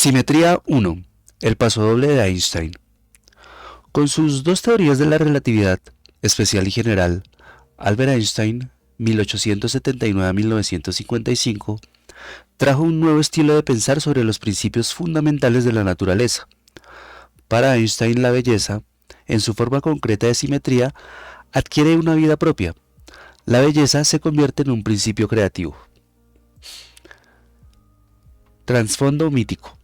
Simetría 1. El pasodoble de Einstein. Con sus dos teorías de la relatividad, especial y general, Albert Einstein, 1879 a 1955, trajo un nuevo estilo de pensar sobre los principios fundamentales de la naturaleza. Para Einstein, la belleza, en su forma concreta de simetría, adquiere una vida propia. La belleza se convierte en un principio creativo. Trasfondo mítico.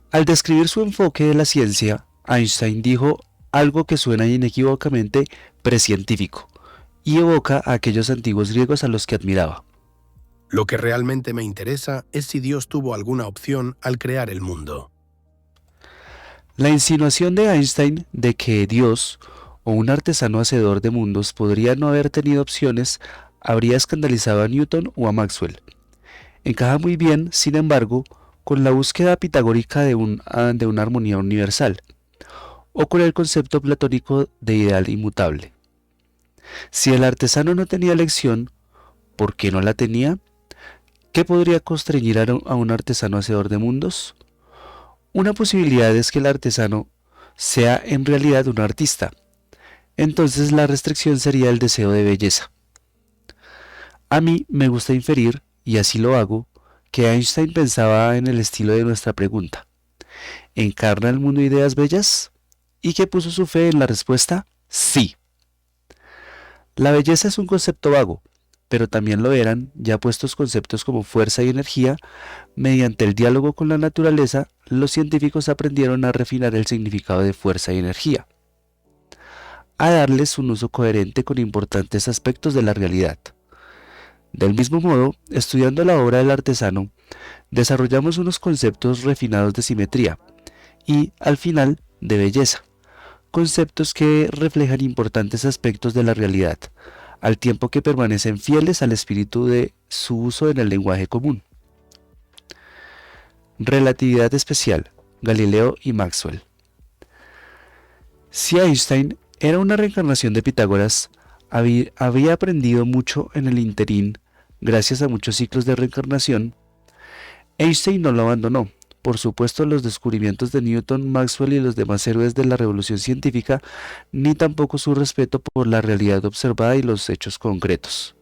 Al describir su enfoque de la ciencia, Einstein dijo algo que suena inequívocamente precientífico y evoca a aquellos antiguos griegos a los que admiraba. Lo que realmente me interesa es si Dios tuvo alguna opción al crear el mundo. La insinuación de Einstein de que Dios o un artesano hacedor de mundos podría no haber tenido opciones habría escandalizado a Newton o a Maxwell. Encaja muy bien, sin embargo, con la búsqueda pitagórica de una armonía universal, o con el concepto platónico de ideal inmutable. Si el artesano no tenía elección, ¿por qué no la tenía? ¿Qué podría constreñir a un artesano hacedor de mundos? Una posibilidad es que el artesano sea en realidad un artista. Entonces la restricción sería el deseo de belleza. A mí me gusta inferir, y así lo hago, que Einstein pensaba en el estilo de nuestra pregunta. ¿Encarna el mundo ideas bellas? Y que puso su fe en la respuesta sí. La belleza es un concepto vago, pero también lo eran ya puestos conceptos como fuerza y energía. Mediante el diálogo con la naturaleza, los científicos aprendieron a refinar el significado de fuerza y energía, a darles un uso coherente con importantes aspectos de la realidad. Del mismo modo, estudiando la obra del artesano, desarrollamos unos conceptos refinados de simetría y, al final, de belleza, conceptos que reflejan importantes aspectos de la realidad, al tiempo que permanecen fieles al espíritu de su uso en el lenguaje común. Relatividad especial, Galileo y Maxwell. Si Einstein era una reencarnación de Pitágoras, había aprendido mucho en el interín gracias a muchos ciclos de reencarnación. Einstein no lo abandonó. Por supuesto, los descubrimientos de Newton, Maxwell y los demás héroes de la revolución científica, ni tampoco su respeto por la realidad observada y los hechos concretos.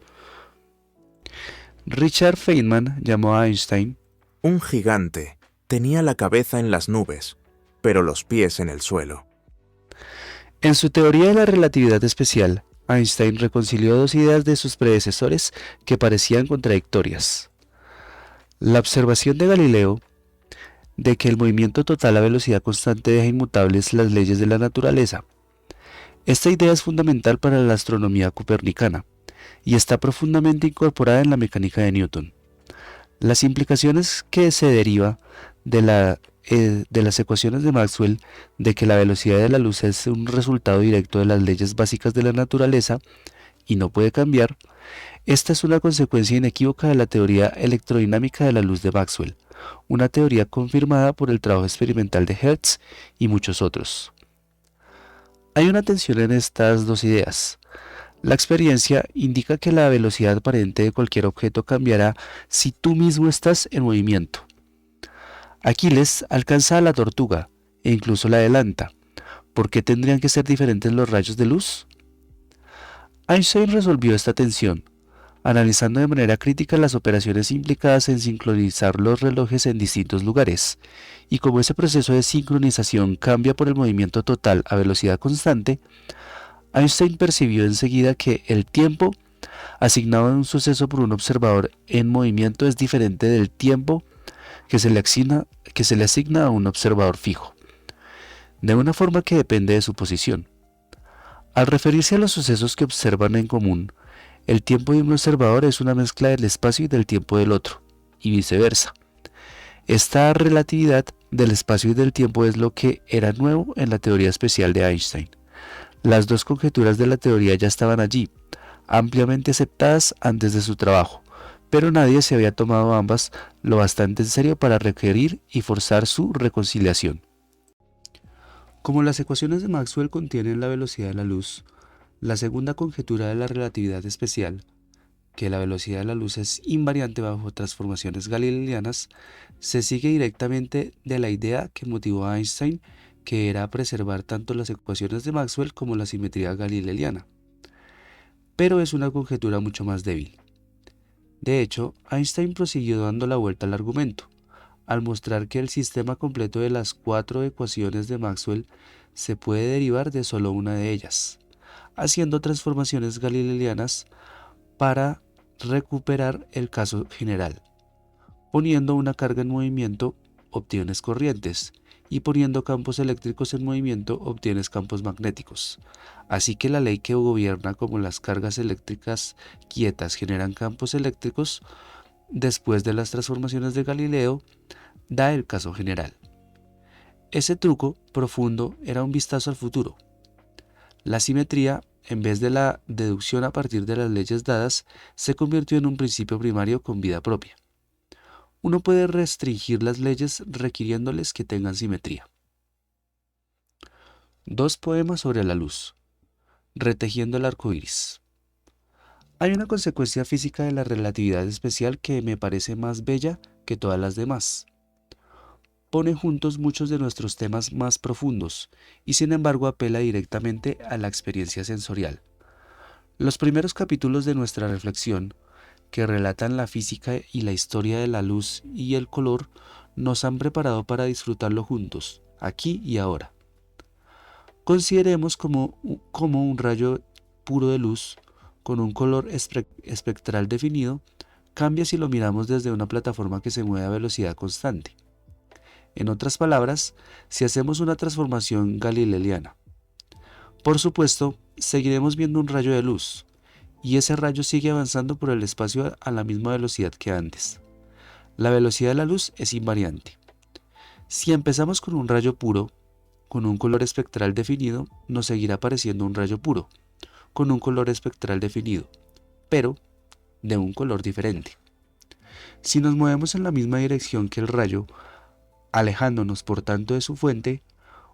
Richard Feynman llamó a Einstein un gigante. Tenía la cabeza en las nubes, pero los pies en el suelo. En su teoría de la relatividad especial, Einstein reconcilió dos ideas de sus predecesores que parecían contradictorias. La observación de Galileo de que el movimiento total a velocidad constante deja inmutables las leyes de la naturaleza. Esta idea es fundamental para la astronomía copernicana y está profundamente incorporada en la mecánica de Newton. Las implicaciones que se deriva de las ecuaciones de Maxwell de que la velocidad de la luz es un resultado directo de las leyes básicas de la naturaleza y no puede cambiar, esta es una consecuencia inequívoca de la teoría electrodinámica de la luz de Maxwell, una teoría confirmada por el trabajo experimental de Hertz y muchos otros. Hay una tensión en estas dos ideas. La experiencia indica que la velocidad aparente de cualquier objeto cambiará si tú mismo estás en movimiento. Aquiles alcanza a la tortuga e incluso la adelanta. ¿Por qué tendrían que ser diferentes los rayos de luz? Einstein resolvió esta tensión, analizando de manera crítica las operaciones implicadas en sincronizar los relojes en distintos lugares, y como ese proceso de sincronización cambia por el movimiento total a velocidad constante, Einstein percibió enseguida que el tiempo asignado a un suceso por un observador en movimiento es diferente del tiempo que se le asigna a un observador fijo, de una forma que depende de su posición. Al referirse a los sucesos que observan en común, el tiempo de un observador es una mezcla del espacio y del tiempo del otro, y viceversa. Esta relatividad del espacio y del tiempo es lo que era nuevo en la teoría especial de Einstein. Las dos conjeturas de la teoría ya estaban allí, ampliamente aceptadas antes de su trabajo, pero nadie se había tomado ambas lo bastante en serio para requerir y forzar su reconciliación. Como las ecuaciones de Maxwell contienen la velocidad de la luz, la segunda conjetura de la relatividad especial que la velocidad de la luz es invariante bajo transformaciones galileanas, se sigue directamente de la idea que motivó a Einstein, que era preservar tanto las ecuaciones de Maxwell como la simetría galileana. Pero es una conjetura mucho más débil. De hecho, Einstein prosiguió dando la vuelta al argumento, al mostrar que el sistema completo de las 4 ecuaciones de Maxwell se puede derivar de solo una de ellas, haciendo transformaciones galileanas para recuperar el caso general. Poniendo una carga en movimiento, obtienes corrientes, y poniendo campos eléctricos en movimiento, obtienes campos magnéticos. Así que la ley que gobierna como las cargas eléctricas quietas generan campos eléctricos, después de las transformaciones de Galileo, da el caso general. Ese truco profundo era un vistazo al futuro. La simetría, en vez de la deducción a partir de las leyes dadas, se convirtió en un principio primario con vida propia. Uno puede restringir las leyes requiriéndoles que tengan simetría. 2 poemas sobre la luz. Retejiendo el arco iris. Hay una consecuencia física de la relatividad especial que me parece más bella que todas las demás. Pone juntos muchos de nuestros temas más profundos y sin embargo apela directamente a la experiencia sensorial. Los primeros capítulos de nuestra reflexión, que relatan la física y la historia de la luz y el color, nos han preparado para disfrutarlo juntos, aquí y ahora. Consideremos como un rayo puro de luz, con un color espectral definido, cambia si lo miramos desde una plataforma que se mueve a velocidad constante. En otras palabras, si hacemos una transformación galileana. Por supuesto, seguiremos viendo un rayo de luz, y ese rayo sigue avanzando por el espacio a la misma velocidad que antes. La velocidad de la luz es invariante. Si empezamos con un rayo puro, con un color espectral definido, nos seguirá pareciendo un rayo puro, con un color espectral definido, pero de un color diferente. Si nos movemos en la misma dirección que el rayo, alejándonos por tanto de su fuente,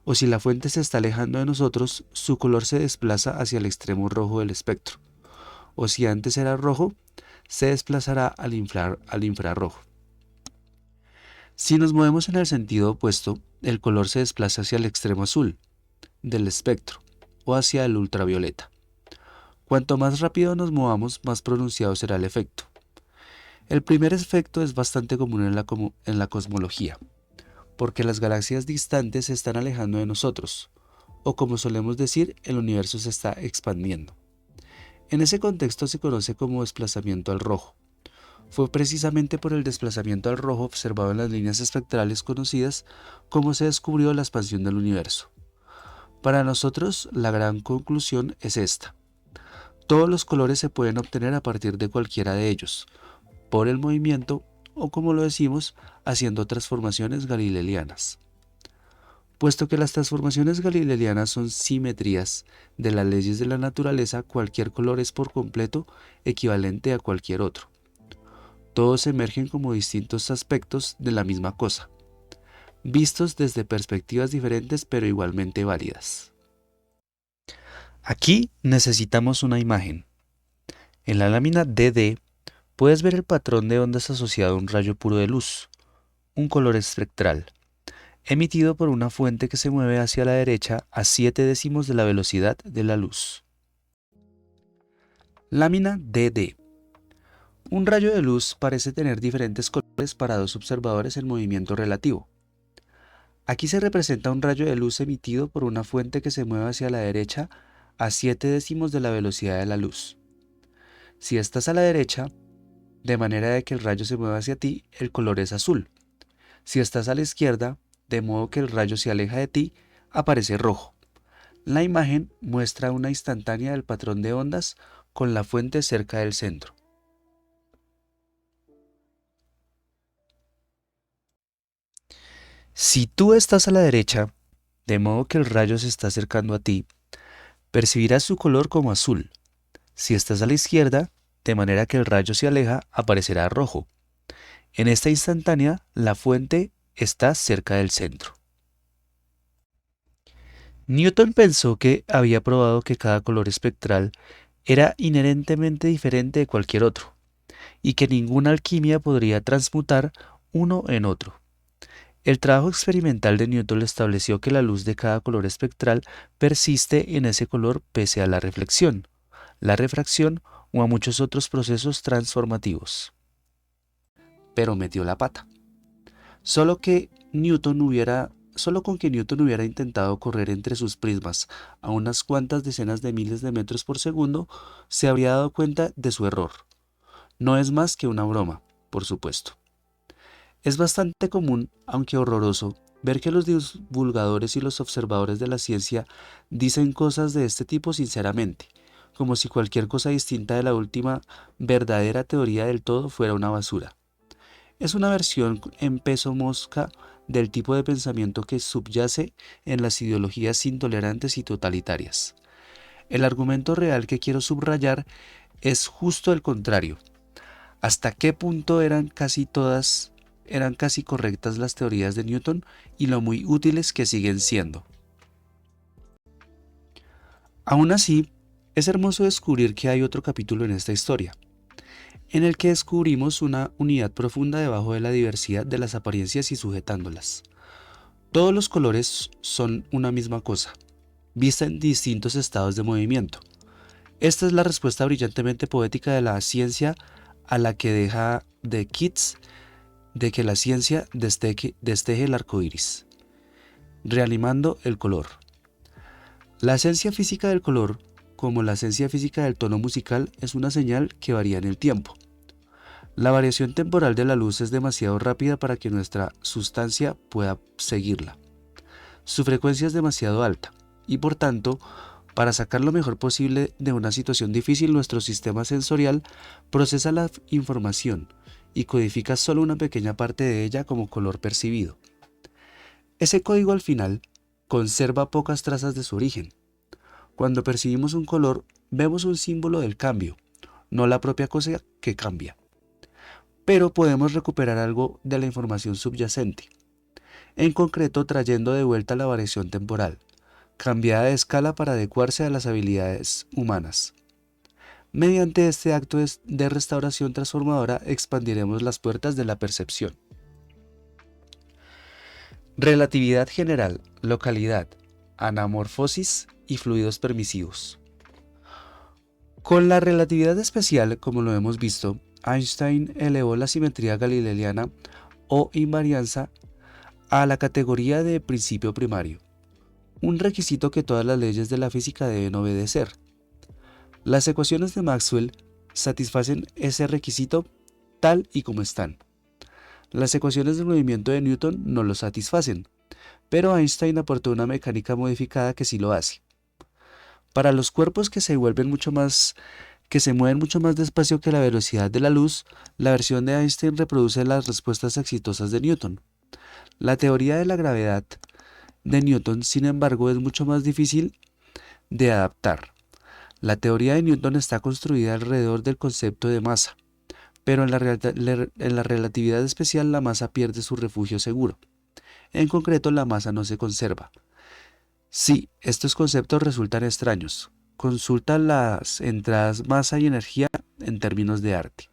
o si la fuente se está alejando de nosotros, su color se desplaza hacia el extremo rojo del espectro, o si antes era rojo, se desplazará al infrarrojo. Si nos movemos en el sentido opuesto, el color se desplaza hacia el extremo azul del espectro, o hacia el ultravioleta. Cuanto más rápido nos movamos, más pronunciado será el efecto. El primer efecto es bastante común en la cosmología, porque las galaxias distantes se están alejando de nosotros, o como solemos decir, el universo se está expandiendo. En ese contexto se conoce como desplazamiento al rojo. Fue precisamente por el desplazamiento al rojo observado en las líneas espectrales conocidas como se descubrió la expansión del universo. Para nosotros, la gran conclusión es esta. Todos los colores se pueden obtener a partir de cualquiera de ellos, por el movimiento o, como lo decimos, haciendo transformaciones galileanas. Puesto que las transformaciones galileanas son simetrías de las leyes de la naturaleza, cualquier color es por completo equivalente a cualquier otro. Todos emergen como distintos aspectos de la misma cosa, vistos desde perspectivas diferentes pero igualmente válidas. Aquí necesitamos una imagen. En la lámina DD puedes ver el patrón de ondas asociado a un rayo puro de luz, un color espectral, emitido por una fuente que se mueve hacia la derecha a 7 décimos de la velocidad de la luz. Lámina DD. Un rayo de luz parece tener diferentes colores para dos observadores en movimiento relativo. Aquí se representa un rayo de luz emitido por una fuente que se mueve hacia la derecha a 7 décimos de la velocidad de la luz. Si estás a la derecha, de manera de que el rayo se mueva hacia ti, el color es azul. Si estás a la izquierda, de modo que el rayo se aleja de ti, aparece rojo. La imagen muestra una instantánea del patrón de ondas con la fuente cerca del centro. Si tú estás a la derecha, de modo que el rayo se está acercando a ti, percibirás su color como azul. Si estás a la izquierda, de manera que el rayo se aleja, aparecerá rojo. En esta instantánea, la fuente está cerca del centro. Newton pensó que había probado que cada color espectral era inherentemente diferente de cualquier otro, y que ninguna alquimia podría transmutar uno en otro. El trabajo experimental de Newton le estableció que la luz de cada color espectral persiste en ese color pese a la reflexión, la refracción o a muchos otros procesos transformativos. Pero metió la pata. Solo con que Newton hubiera intentado correr entre sus prismas a unas cuantas decenas de miles de metros por segundo, se habría dado cuenta de su error. No es más que una broma, por supuesto. Es bastante común, aunque horroroso, ver que los divulgadores y los observadores de la ciencia dicen cosas de este tipo sinceramente, como si cualquier cosa distinta de la última verdadera teoría del todo fuera una basura. Es una versión en peso mosca del tipo de pensamiento que subyace en las ideologías intolerantes y totalitarias. El argumento real que quiero subrayar es justo el contrario. ¿Hasta qué punto eran casi correctas las teorías de Newton y lo muy útiles que siguen siendo? Aún así, es hermoso descubrir que hay otro capítulo en esta historia, en el que descubrimos una unidad profunda debajo de la diversidad de las apariencias y sujetándolas. Todos los colores son una misma cosa, vista en distintos estados de movimiento. Esta es la respuesta brillantemente poética de la ciencia a la que deja de Keats de que la ciencia desteje el arco iris, reanimando el color. La esencia física del color, como la esencia física del tono musical, es una señal que varía en el tiempo. La variación temporal de la luz es demasiado rápida para que nuestra sustancia pueda seguirla. Su frecuencia es demasiado alta y por tanto, para sacar lo mejor posible de una situación difícil, nuestro sistema sensorial procesa la información y codifica solo una pequeña parte de ella como color percibido. Ese código al final conserva pocas trazas de su origen. Cuando percibimos un color, vemos un símbolo del cambio, no la propia cosa que cambia. Pero podemos recuperar algo de la información subyacente, en concreto trayendo de vuelta la variación temporal, cambiada de escala para adecuarse a las habilidades humanas. Mediante este acto de restauración transformadora expandiremos las puertas de la percepción. Relatividad general, localidad, anamorfosis y fluidos permisivos. Con la relatividad especial, como lo hemos visto, Einstein elevó la simetría galileana o invarianza a la categoría de principio primario, un requisito que todas las leyes de la física deben obedecer. Las ecuaciones de Maxwell satisfacen ese requisito tal y como están. Las ecuaciones del movimiento de Newton no lo satisfacen, pero Einstein aportó una mecánica modificada que sí lo hace. Para los cuerpos que se mueven mucho más despacio que la velocidad de la luz, la versión de Einstein reproduce las respuestas exitosas de Newton. La teoría de la gravedad de Newton, sin embargo, es mucho más difícil de adaptar. La teoría de Newton está construida alrededor del concepto de masa, pero en la relatividad especial la masa pierde su refugio seguro. En concreto, la masa no se conserva. Sí, estos conceptos resultan extraños. Consulta las entradas masa y energía en términos de arte.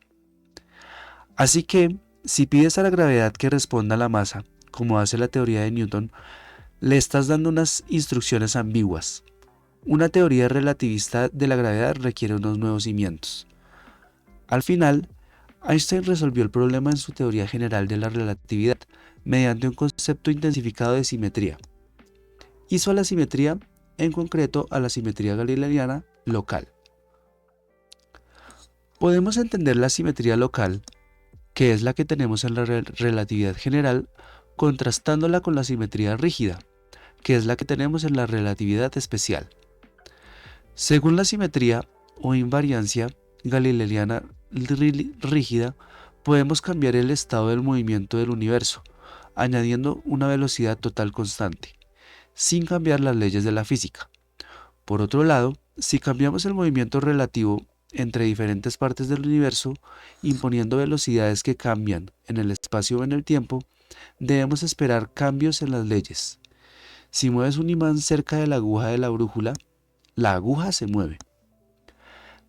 Así que, si pides a la gravedad que responda a la masa, como hace la teoría de Newton, le estás dando unas instrucciones ambiguas. Una teoría relativista de la gravedad requiere unos nuevos cimientos. Al final, Einstein resolvió el problema en su teoría general de la relatividad mediante un concepto intensificado de simetría. Hizo a la simetría, en concreto a la simetría galileana, local. Podemos entender la simetría local, que es la que tenemos en la relatividad general, contrastándola con la simetría rígida, que es la que tenemos en la relatividad especial. Según la simetría o invariancia galileana rígida, podemos cambiar el estado del movimiento del universo, añadiendo una velocidad total constante, sin cambiar las leyes de la física. Por otro lado, si cambiamos el movimiento relativo entre diferentes partes del universo, imponiendo velocidades que cambian en el espacio o en el tiempo, debemos esperar cambios en las leyes. Si mueves un imán cerca de la aguja de la brújula, la aguja se mueve.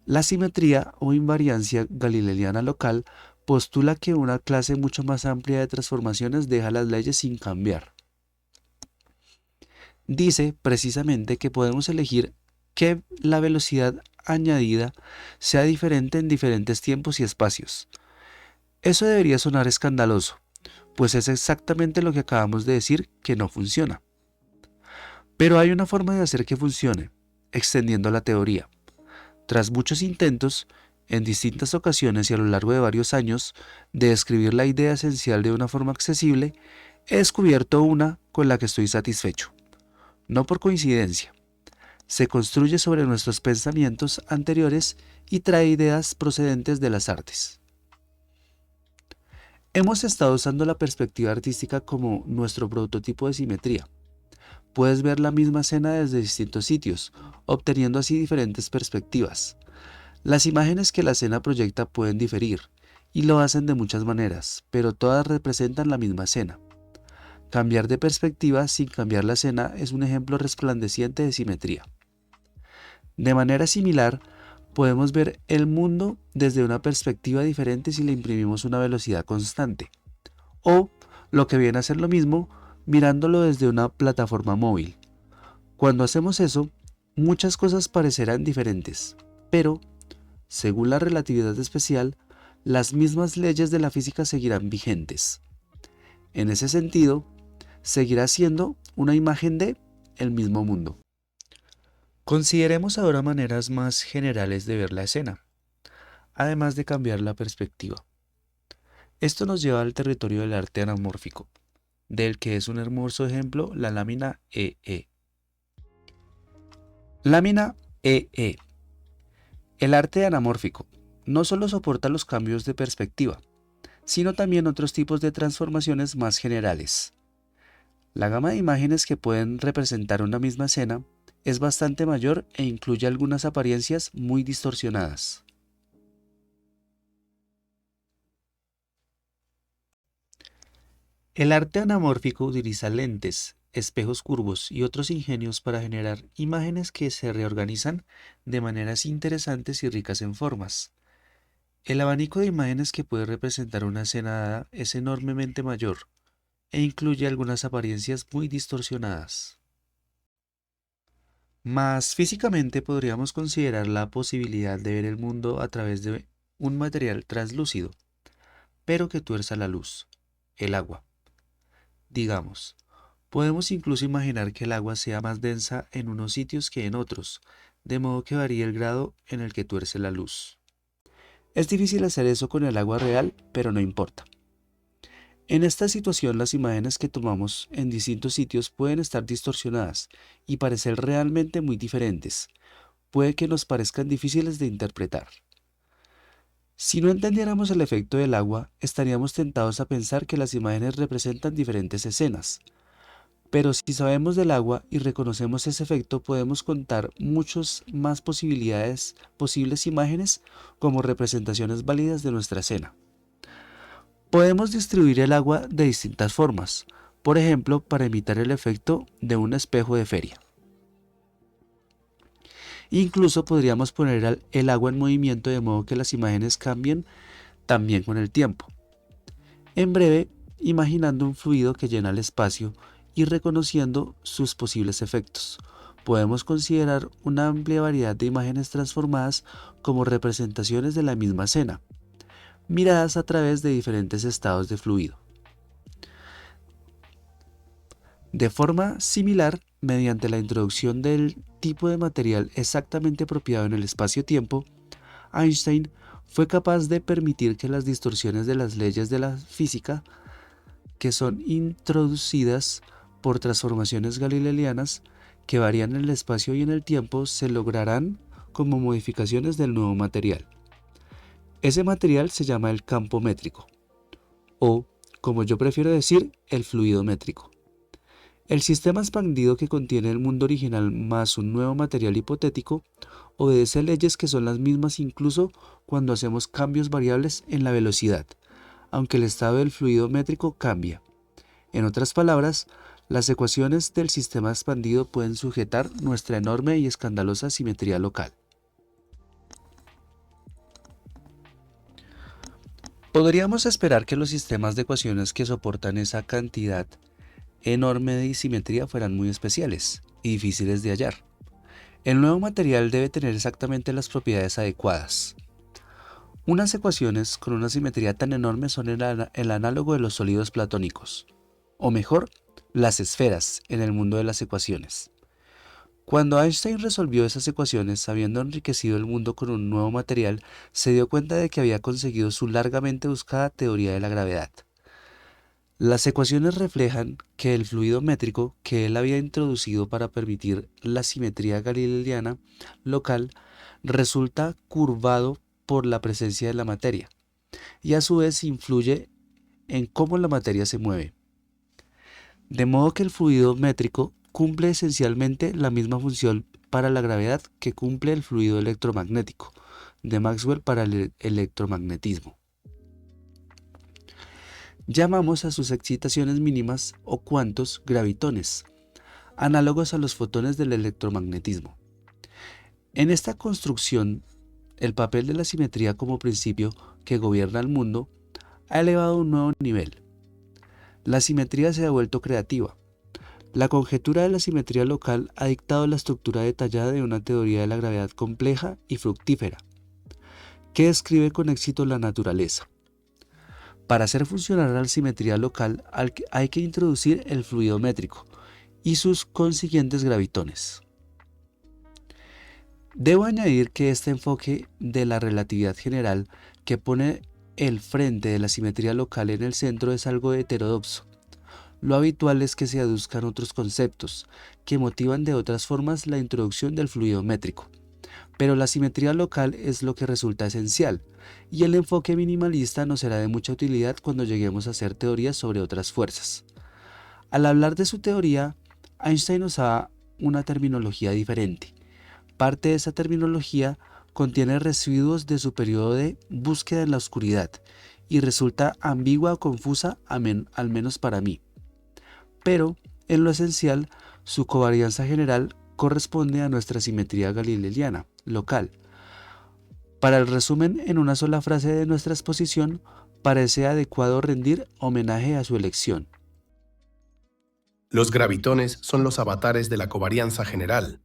La simetría o invariancia galileana local postula que una clase mucho más amplia de transformaciones deja las leyes sin cambiar. Dice precisamente que podemos elegir que la velocidad añadida sea diferente en diferentes tiempos y espacios. Eso debería sonar escandaloso, pues es exactamente lo que acabamos de decir que no funciona. Pero hay una forma de hacer que funcione, extendiendo la teoría. Tras muchos intentos, en distintas ocasiones y a lo largo de varios años, de describir la idea esencial de una forma accesible, he descubierto una con la que estoy satisfecho. No por coincidencia. Se construye sobre nuestros pensamientos anteriores y trae ideas procedentes de las artes. Hemos estado usando la perspectiva artística como nuestro prototipo de simetría. Puedes ver la misma escena desde distintos sitios, obteniendo así diferentes perspectivas. Las imágenes que la escena proyecta pueden diferir, y lo hacen de muchas maneras, pero todas representan la misma escena. Cambiar de perspectiva sin cambiar la escena es un ejemplo resplandeciente de simetría. De manera similar, podemos ver el mundo desde una perspectiva diferente si le imprimimos una velocidad constante, o, lo que viene a ser lo mismo, mirándolo desde una plataforma móvil. Cuando hacemos eso, muchas cosas parecerán diferentes, pero, según la relatividad especial, las mismas leyes de la física seguirán vigentes. En ese sentido, seguirá siendo una imagen de el mismo mundo. Consideremos ahora maneras más generales de ver la escena, además de cambiar la perspectiva. Esto nos lleva al territorio del arte anamórfico, del que es un hermoso ejemplo la lámina EE. Lámina EE. El arte anamórfico no solo soporta los cambios de perspectiva, sino también otros tipos de transformaciones más generales. La gama de imágenes que pueden representar una misma escena es bastante mayor e incluye algunas apariencias muy distorsionadas. El arte anamórfico utiliza lentes, espejos curvos y otros ingenios para generar imágenes que se reorganizan de maneras interesantes y ricas en formas. El abanico de imágenes que puede representar una escena dada es enormemente mayor e incluye algunas apariencias muy distorsionadas. Mas físicamente podríamos considerar la posibilidad de ver el mundo a través de un material translúcido, pero que tuerza la luz, el agua. Digamos, podemos incluso imaginar que el agua sea más densa en unos sitios que en otros, de modo que varíe el grado en el que tuerce la luz. Es difícil hacer eso con el agua real, pero no importa. En esta situación, las imágenes que tomamos en distintos sitios pueden estar distorsionadas y parecer realmente muy diferentes. Puede que nos parezcan difíciles de interpretar. Si no entendiéramos el efecto del agua, estaríamos tentados a pensar que las imágenes representan diferentes escenas. Pero si sabemos del agua y reconocemos ese efecto, podemos contar muchas más posibles imágenes como representaciones válidas de nuestra escena. Podemos distribuir el agua de distintas formas, por ejemplo, para imitar el efecto de un espejo de feria. Incluso podríamos poner el agua en movimiento de modo que las imágenes cambien también con el tiempo. En breve, imaginando un fluido que llena el espacio y reconociendo sus posibles efectos, podemos considerar una amplia variedad de imágenes transformadas como representaciones de la misma escena, miradas a través de diferentes estados de fluido. De forma similar, mediante la introducción del tipo de material exactamente apropiado en el espacio-tiempo, Einstein fue capaz de permitir que las distorsiones de las leyes de la física, que son introducidas por transformaciones galileanas que varían en el espacio y en el tiempo, se lograran como modificaciones del nuevo material. Ese material se llama el campo métrico, o, como yo prefiero decir, el fluido métrico. El sistema expandido que contiene el mundo original más un nuevo material hipotético obedece leyes que son las mismas incluso cuando hacemos cambios variables en la velocidad, aunque el estado del fluido métrico cambia. En otras palabras, las ecuaciones del sistema expandido pueden sujetar nuestra enorme y escandalosa simetría local. Podríamos esperar que los sistemas de ecuaciones que soportan esa cantidad enorme de simetría fueran muy especiales y difíciles de hallar. El nuevo material debe tener exactamente las propiedades adecuadas. Unas ecuaciones con una simetría tan enorme son el análogo de los sólidos platónicos, o mejor, las esferas en el mundo de las ecuaciones. Cuando Einstein resolvió esas ecuaciones, habiendo enriquecido el mundo con un nuevo material, se dio cuenta de que había conseguido su largamente buscada teoría de la gravedad. Las ecuaciones reflejan que el fluido métrico que él había introducido para permitir la simetría galileana local resulta curvado por la presencia de la materia, y a su vez influye en cómo la materia se mueve. De modo que el fluido métrico cumple esencialmente la misma función para la gravedad que cumple el fluido electromagnético de Maxwell para el electromagnetismo. Llamamos a sus excitaciones mínimas o cuantos gravitones, análogos a los fotones del electromagnetismo. En esta construcción, el papel de la simetría como principio que gobierna el mundo ha elevado a un nuevo nivel. La simetría se ha vuelto creativa. La conjetura de la simetría local ha dictado la estructura detallada de una teoría de la gravedad compleja y fructífera, que describe con éxito la naturaleza. Para hacer funcionar la simetría local hay que introducir el fluido métrico y sus consiguientes gravitones. Debo añadir que este enfoque de la relatividad general, que pone el frente de la simetría local en el centro, es algo heterodoxo. Lo habitual es que se aduzcan otros conceptos que motivan de otras formas la introducción del fluido métrico, pero la simetría local es lo que resulta esencial, y el enfoque minimalista nos será de mucha utilidad cuando lleguemos a hacer teorías sobre otras fuerzas. Al hablar de su teoría, Einstein usa una terminología diferente. Parte de esa terminología contiene residuos de su periodo de búsqueda en la oscuridad y resulta ambigua o confusa, al menos para mí. Pero, en lo esencial, su covarianza general corresponde a nuestra simetría galileana local. Para el resumen en una sola frase de nuestra exposición, parece adecuado rendir homenaje a su elección. Los gravitones son los avatares de la covarianza general,